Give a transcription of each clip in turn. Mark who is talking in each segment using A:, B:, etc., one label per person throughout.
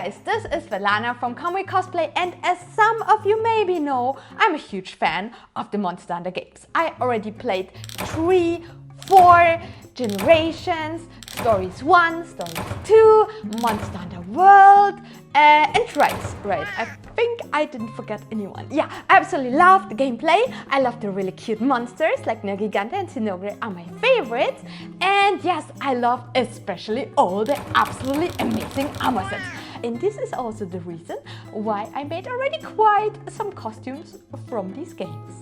A: guys, this is Svetlana from Cosplay, and as some of you maybe know, I'm a huge fan of the Monster Hunter games. I already played 3, 4 generations, Stories 1, Stories 2, Monster Hunter World, and Rise. Right, I think I didn't forget anyone. Yeah, I absolutely love the gameplay. I love the really cute monsters like Nergigante and Sinogre are my favorites. And yes, I love especially all the absolutely amazing armor sets. And this is also the reason why I made already quite some costumes from these games.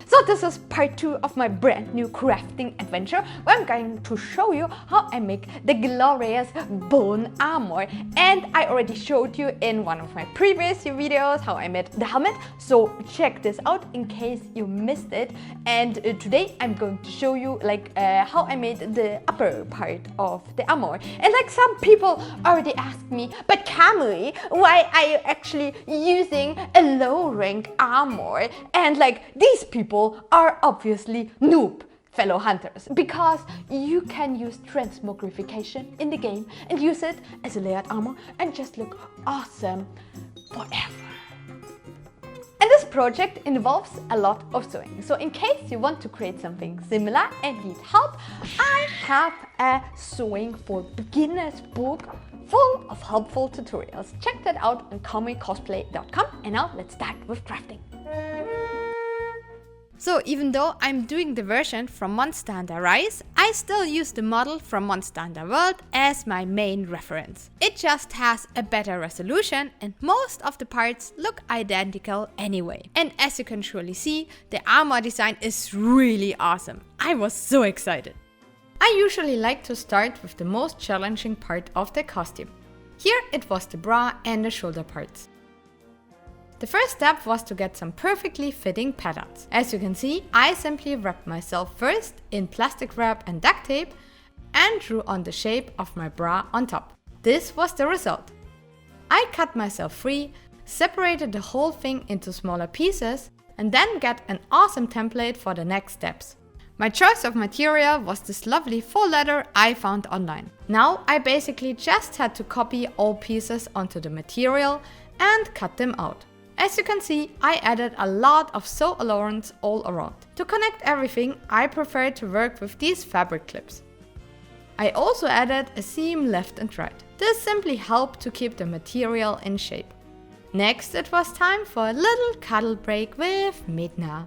A: So this is part 2 of my brand new crafting adventure, where I'm going to show you how I make the glorious bone armor. And I already showed you in one of my previous videos how I made the helmet, so check this out in case you missed it. And today I'm going to show you how I made the upper part of the armor. And some people already asked me, but Camille, why are you actually using a low rank armor? And these people are obviously noob fellow hunters, because you can use transmogrification in the game and use it as a layered armor and just look awesome forever. And this project involves a lot of sewing, so in case you want to create something similar and need help, I have a sewing for beginners book full of helpful tutorials. Check that out on cosplay.com. And now let's start with crafting. So even though I'm doing the version from Monster Hunter Rise, I still use the model from Monster Hunter World as my main reference. It just has a better resolution and most of the parts look identical anyway. And as you can surely see, the armor design is really awesome. I was so excited. I usually like to start with the most challenging part of the costume. Here it was the bra and the shoulder parts. The first step was to get some perfectly fitting patterns. As you can see, I simply wrapped myself first in plastic wrap and duct tape and drew on the shape of my bra on top. This was the result. I cut myself free, separated the whole thing into smaller pieces, and then got an awesome template for the next steps. My choice of material was this lovely faux leather I found online. Now I basically just had to copy all pieces onto the material and cut them out. As you can see, I added a lot of sew allowance all around. To connect everything, I prefer to work with these fabric clips. I also added a seam left and right. This simply helped to keep the material in shape. Next, it was time for a little cuddle break with Midna.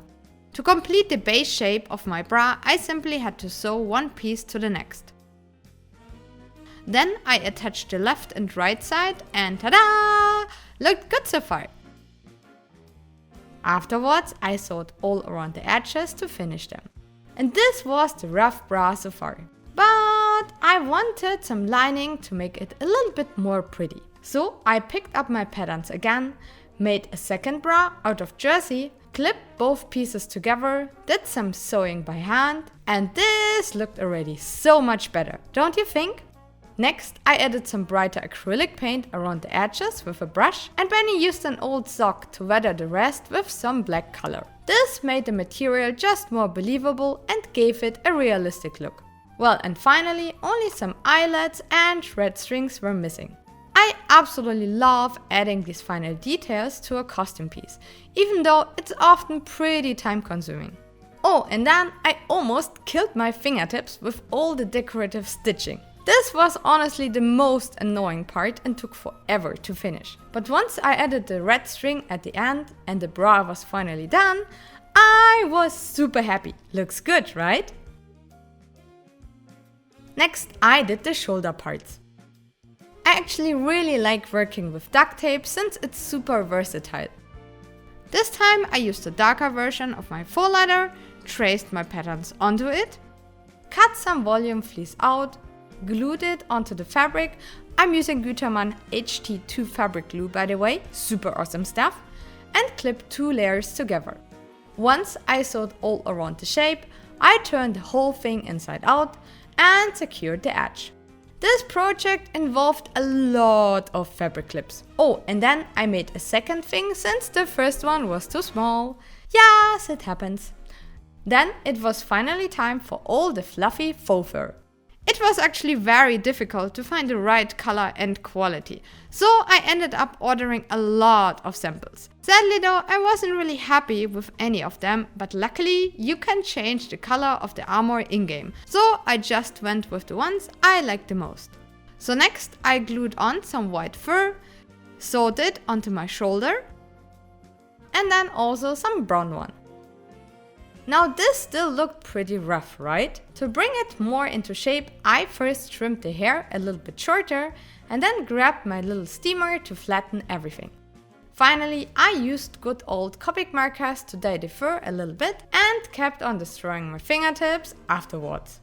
A: To complete the base shape of my bra, I simply had to sew one piece to the next. Then I attached the left and right side and ta-da! Looked good so far. Afterwards, I sewed all around the edges to finish them. And this was the rough bra so far. But I wanted some lining to make it a little bit more pretty. So I picked up my patterns again, made a second bra out of jersey, clipped both pieces together, did some sewing by hand, and this looked already so much better, don't you think? Next, I added some brighter acrylic paint around the edges with a brush, and Benny used an old sock to weather the rest with some black color. This made the material just more believable and gave it a realistic look. Well, and finally, only some eyelets and red strings were missing. I absolutely love adding these final details to a costume piece, even though it's often pretty time consuming. Oh, and then I almost killed my fingertips with all the decorative stitching. This was honestly the most annoying part and took forever to finish. But once I added the red string at the end and the bra was finally done, I was super happy. Looks good, right? Next, I did the shoulder parts. I actually really like working with duct tape since it's super versatile. This time I used a darker version of my faux leather, traced my patterns onto it, cut some volume fleece out, glued it onto the fabric. I'm using Gütermann HT2 fabric glue, by the way, super awesome stuff, and clipped 2 layers together. Once I sewed all around the shape, I turned the whole thing inside out and secured the edge. This project involved a lot of fabric clips. Oh, and then I made a second thing since the first one was too small. Yes, it happens. Then it was finally time for all the fluffy faux fur. It was actually very difficult to find the right color and quality, so I ended up ordering a lot of samples. Sadly though, I wasn't really happy with any of them, but luckily you can change the color of the armor in-game, so I just went with the ones I liked the most. So next I glued on some white fur, sewed it onto my shoulder, and then also some brown one. Now this still looked pretty rough, right? To bring it more into shape, I first trimmed the hair a little bit shorter and then grabbed my little steamer to flatten everything. Finally, I used good old Copic markers to dye the fur a little bit and kept on destroying my fingertips afterwards.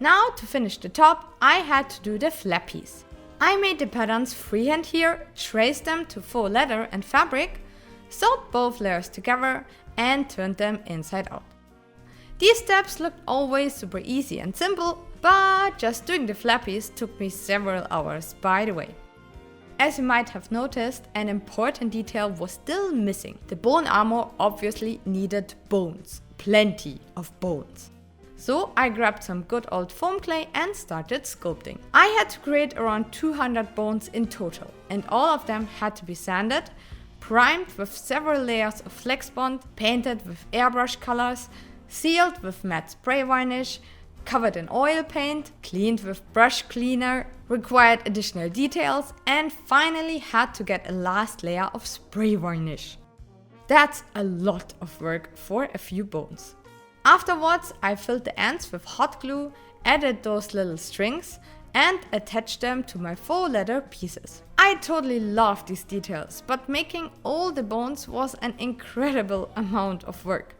A: Now to finish the top, I had to do the flappies. I made the patterns freehand here, traced them to faux leather and fabric, sewed both layers together and turned them inside out. These steps looked always super easy and simple, but just doing the flappies took me several hours, by the way. As you might have noticed, an important detail was still missing. The bone armor obviously needed bones, plenty of bones. So I grabbed some good old foam clay and started sculpting. I had to create around 200 bones in total, and all of them had to be sanded, primed with several layers of flex bond, painted with airbrush colors, sealed with matte spray varnish, covered in oil paint, cleaned with brush cleaner, required additional details, and finally had to get a last layer of spray varnish. That's a lot of work for a few bones. Afterwards, I filled the ends with hot glue, added those little strings, and attached them to my faux leather pieces. I totally love these details, but making all the bones was an incredible amount of work.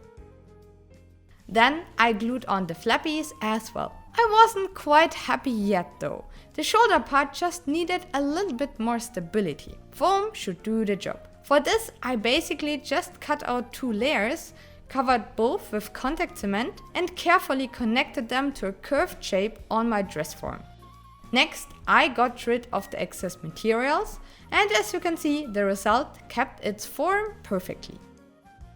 A: Then I glued on the flappies as well. I wasn't quite happy yet though. The shoulder part just needed a little bit more stability. Foam should do the job. For this, I basically just cut out 2 layers, covered both with contact cement, and carefully connected them to a curved shape on my dress form. Next, I got rid of the excess materials, and as you can see, the result kept its form perfectly.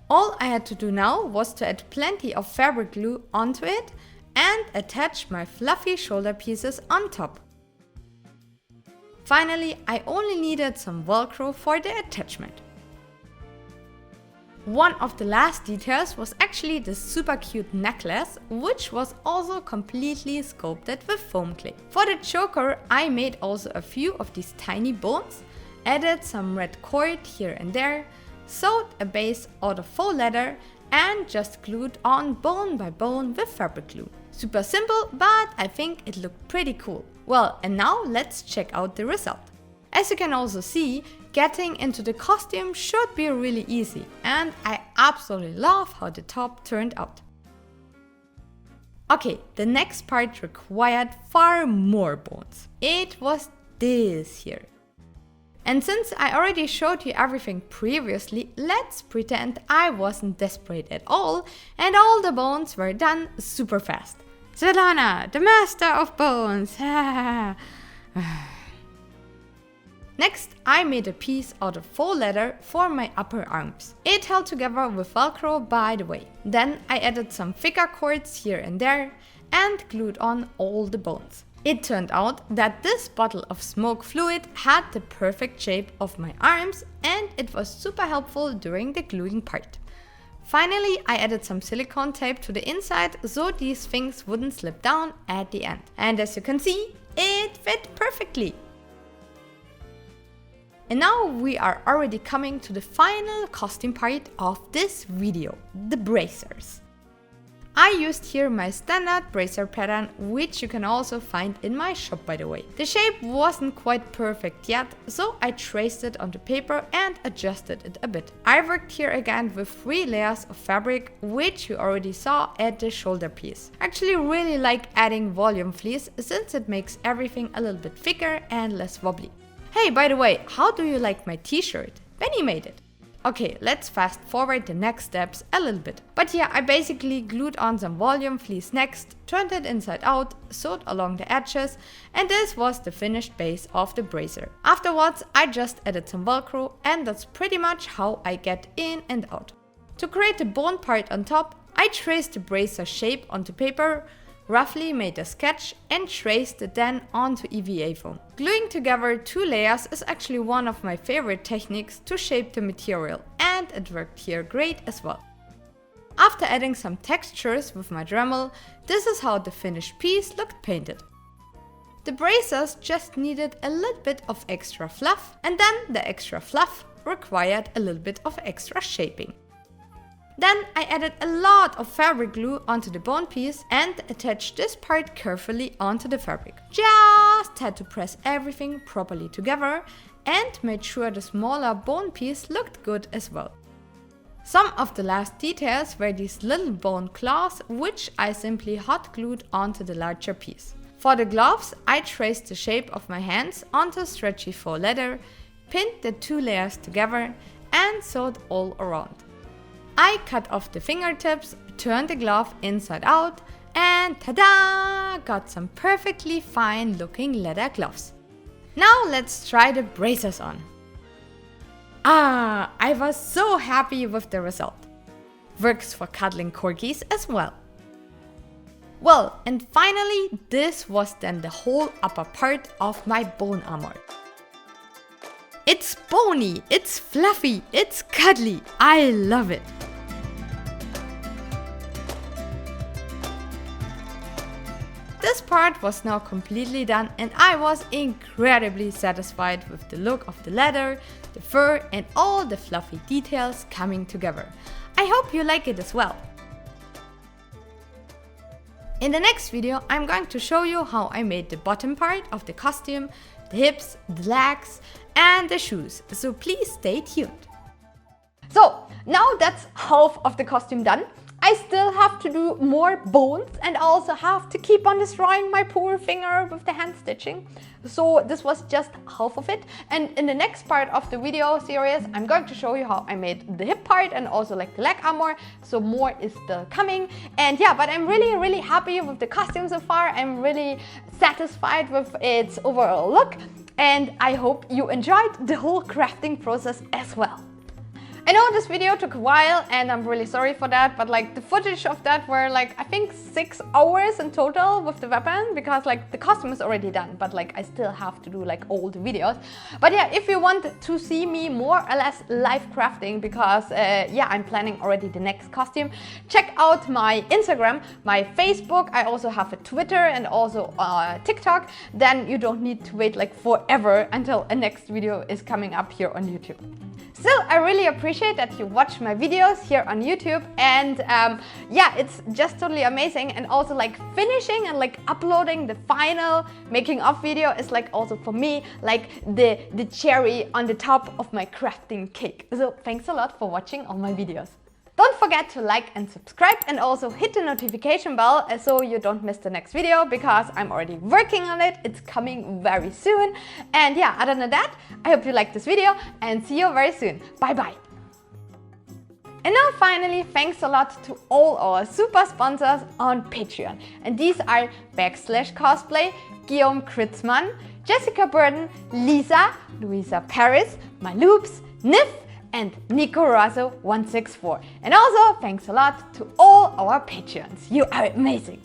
A: All I had to do now was to add plenty of fabric glue onto it and attach my fluffy shoulder pieces on top. Finally, I only needed some Velcro for the attachment. One of the last details was actually this super cute necklace, which was also completely sculpted with foam clay. For the choker, I made also a few of these tiny bones, added some red cord here and there, sewed a base out of faux leather, and just glued on bone by bone with fabric glue. Super simple, but I think it looked pretty cool. Well, and now let's check out the result. As you can also see, getting into the costume should be really easy, and I absolutely love how the top turned out. Okay, the next part required far more bones. It was this here. And since I already showed you everything previously, let's pretend I wasn't desperate at all and all the bones were done super fast. Svetlana, the master of bones! Next, I made a piece out of faux leather for my upper arms. It held together with Velcro, by the way. Then I added some thicker cords here and there and glued on all the bones. It turned out that this bottle of smoke fluid had the perfect shape of my arms, and it was super helpful during the gluing part. Finally, I added some silicone tape to the inside so these things wouldn't slip down at the end. And as you can see, it fit perfectly. And now we are already coming to the final costume part of this video, the bracers. I used here my standard bracer pattern, which you can also find in my shop, by the way. The shape wasn't quite perfect yet, so I traced it onto paper and adjusted it a bit. I worked here again with 3 layers of fabric, which you already saw at the shoulder piece. I actually really like adding volume fleece since it makes everything a little bit thicker and less wobbly. Hey, by the way, how do you like my t-shirt? Benny made it. Okay, let's fast forward the next steps a little bit. But yeah, I basically glued on some volume fleece next, turned it inside out, sewed along the edges, and this was the finished base of the bracer. Afterwards, I just added some Velcro, and that's pretty much how I get in and out. To create the bone part on top, I traced the bracer shape onto paper, roughly made a sketch and traced it then onto EVA foam. Gluing together 2 layers is actually one of my favorite techniques to shape the material, and it worked here great as well. After adding some textures with my Dremel, this is how the finished piece looked painted. The bracers just needed a little bit of extra fluff, and then the extra fluff required a little bit of extra shaping. Then I added a lot of fabric glue onto the bone piece and attached this part carefully onto the fabric. Just had to press everything properly together and made sure the smaller bone piece looked good as well. Some of the last details were these little bone claws, which I simply hot glued onto the larger piece. For the gloves, I traced the shape of my hands onto stretchy faux leather, pinned the 2 layers together and sewed all around. I cut off the fingertips, turned the glove inside out, and ta-da! Got some perfectly fine looking leather gloves. Now let's try the bracers on. I was so happy with the result. Works for cuddling corgis as well. Well, and finally, this was then the whole upper part of my bone armor. It's bony, it's fluffy, it's cuddly. I love it. This part was now completely done and I was incredibly satisfied with the look of the leather, the fur and all the fluffy details coming together. I hope you like it as well. In the next video, I'm going to show you how I made the bottom part of the costume, the hips, the legs and the shoes, so please stay tuned. So now that's half of the costume done. I still have to do more bones and also have to keep on destroying my poor finger with the hand stitching. So this was just half of it, and in the next part of the video series I'm going to show you how I made the hip part and also like the leg armor, so more is still coming. And yeah, but I'm really happy with the costume so far. I'm really satisfied with its overall look and I hope you enjoyed the whole crafting process as well. I know this video took a while and I'm really sorry for that, but like the footage of that were like I think 6 hours in total with the weapon, because like the costume is already done, but like I still have to do like all the videos. But yeah, if you want to see me more or less live crafting, because yeah, I'm planning already the next costume, check out my Instagram, my Facebook. I also have a Twitter and also TikTok. Then you don't need to wait like forever until a next video is coming up here on YouTube. Still, I really appreciate that you watch my videos here on YouTube, and yeah, it's just totally amazing. And also like finishing and like uploading the final making of video is like also for me like the cherry on the top of my crafting cake. So thanks a lot for watching all my videos. Don't forget to like and subscribe and also hit the notification bell so you don't miss the next video, because I'm already working on it. It's coming very soon. And yeah, other than that, I hope you liked this video and see you very soon. Bye bye. And now finally, thanks a lot to all our super sponsors on Patreon. And these are /Cosplay, Guillaume Kritzmann, Jessica Burden, Lisa, Louisa Paris, Maloops, Nif, and Nico Razo 164. And also thanks a lot to all our Patreons. You are amazing!